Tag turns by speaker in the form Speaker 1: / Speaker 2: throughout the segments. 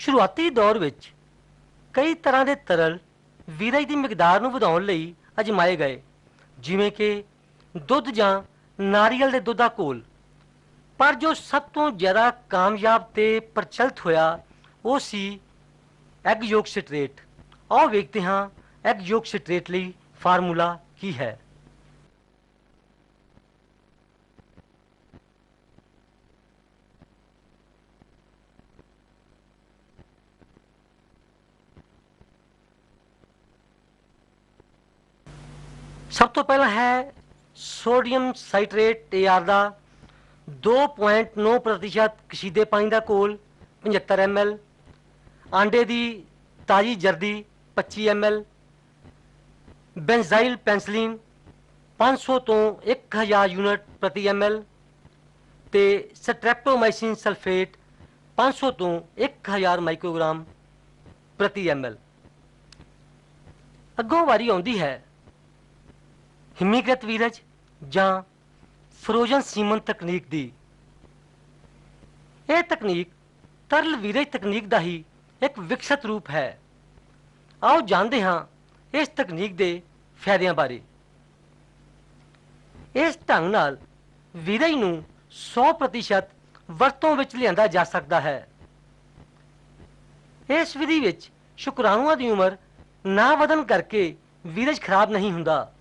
Speaker 1: ਸ਼ੁਰੂਆਤੀ ਦੌਰ ਵਿੱਚ ਕਈ ਤਰ੍ਹਾਂ ਦੇ ਤਰਲ ਵੀਰਜ ਦੀ ਮਿਕਦਾਰ ਨੂੰ ਵਧਾਉਣ ਲਈ ਅਜਮਾਏ ਗਏ, ਜਿਵੇਂ ਕਿ ਦੁੱਧ ਜਾਂ ਨਾਰੀਅਲ ਦੇ ਦੁੱਧ ਦਾ ਘੋਲ। ਪਰ ਜੋ ਸਭ ਤੋਂ ਜ਼ਿਆਦਾ ਕਾਮਯਾਬ ਤੇ ਪ੍ਰਚਲਿਤ ਹੋਇਆ ਉਹ ਸੀ ਐਗ ਯੋਕ ਸਟਰੇਟ। ਆਓ ਵੇਖਦੇ ਹਾਂ ਐਗ ਯੋਕ ਸਟਰੇਟ ਲਈ ਫਾਰਮੂਲਾ ਕੀ ਹੈ। ਸਭ ਤੋਂ ਪਹਿਲਾਂ ਹੈ ਸੋਡੀਅਮ ਸਾਈਟਰੇਟ AR ਦਾ 2.9% ਕਸ਼ੀਦੇ ਪਾਣੀ ਦਾ ਘੋਲ 75 ml, ਆਂਡੇ ਦੀ ਤਾਜ਼ੀ ਜਰਦੀ 25 ml, ਬੈਂਜ਼ਾਈਲ ਪੈਂਸਲੀਨ 500 ਤੋਂ 1000 ਯੂਨਿਟ ਪ੍ਰਤੀ ml ਤੇ ਸਟ੍ਰੈਪਟੋਮਾਈਸਿਨ ਸਲਫੇਟ 500 ਤੋਂ 1000 ਮਾਈਕਰੋਗ੍ਰਾਮ ਪ੍ਰਤੀ ml। ਅੱਗੋਂ ਵਾਰੀ ਆਉਂਦੀ ਹੈ ਹਿਮੀਕ੍ਰਿਤ ਵੀਰਜ ਜਾਂ ਫਰੋਜ਼ਨ ਸੀਮਨ ਤਕਨੀਕ ਦੀ। ਇਹ ਤਕਨੀਕ ਤਰਲ ਵੀਰਜ ਤਕਨੀਕ ਦਾ ਹੀ ਇੱਕ ਵਿਕਸਿਤ ਰੂਪ ਹੈ। ਆਓ ਜਾਣਦੇ ਹਾਂ ਇਸ ਤਕਨੀਕ ਦੇ ਫਾਇਦਿਆਂ ਬਾਰੇ। ਇਸ ਢੰਗ ਨਾਲ ਵੀਰਜ ਨੂੰ 100% ਵਰਤੋਂ ਵਿੱਚ ਲਿਆਂਦਾ ਜਾ ਸਕਦਾ ਹੈ। ਇਸ ਵਿਧੀ ਵਿੱਚ ਸ਼ੁਕਰਾਣੂਆਂ ਦੀ ਉਮਰ ਨਾ ਵਧਣ ਕਰਕੇ ਵੀਰਜ ਖਰਾਬ ਨਹੀਂ ਹੁੰਦਾ।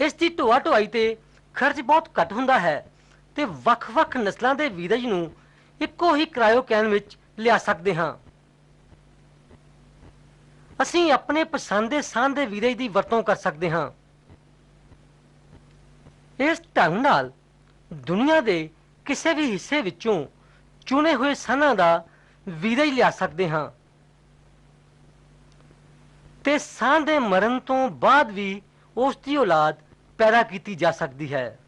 Speaker 1: ਇਸ ਦੀ ਢੋਆ ਢੁਆਈ ਤੇ ਖਰਚ ਬਹੁਤ ਘੱਟ ਹੁੰਦਾ ਹੈ ਤੇ ਵੱਖ-ਵੱਖ ਨਸਲਾਂ ਦੇ ਵੀਰਜ ਨੂੰ ਇੱਕੋ ਹੀ ਕ੍ਰਾਇਓਕੈਨ ਵਿੱਚ ਲਿਆ ਸਕਦੇ ਹਾਂ। ਅਸੀਂ ਆਪਣੇ ਪਸੰਦ ਦੇ ਸਾਂਝ ਦੇ ਵੀਰਜ ਦੀ ਵਰਤੋਂ ਕਰ ਸਕਦੇ ਹਾਂ। ਇਸ ਢੰਗ ਨਾਲ ਦੁਨੀਆ ਦੇ ਕਿਸੇ ਵੀ ਹਿੱਸੇ ਵਿੱਚੋਂ ਚੁਣੇ ਹੋਏ ਸਾਨਾਂ ਦਾ ਵੀਰਜ ਲਿਆ ਸਕਦੇ ਹਾਂ ਤੇ ਸਾਂਝ ਦੇ ਮਰਨ ਤੋਂ ਬਾਅਦ ਵੀ ਉਸ ਦੀ ਔਲਾਦ ਪੈਦਾ ਕੀਤੀ ਜਾ ਸਕਦੀ ਹੈ।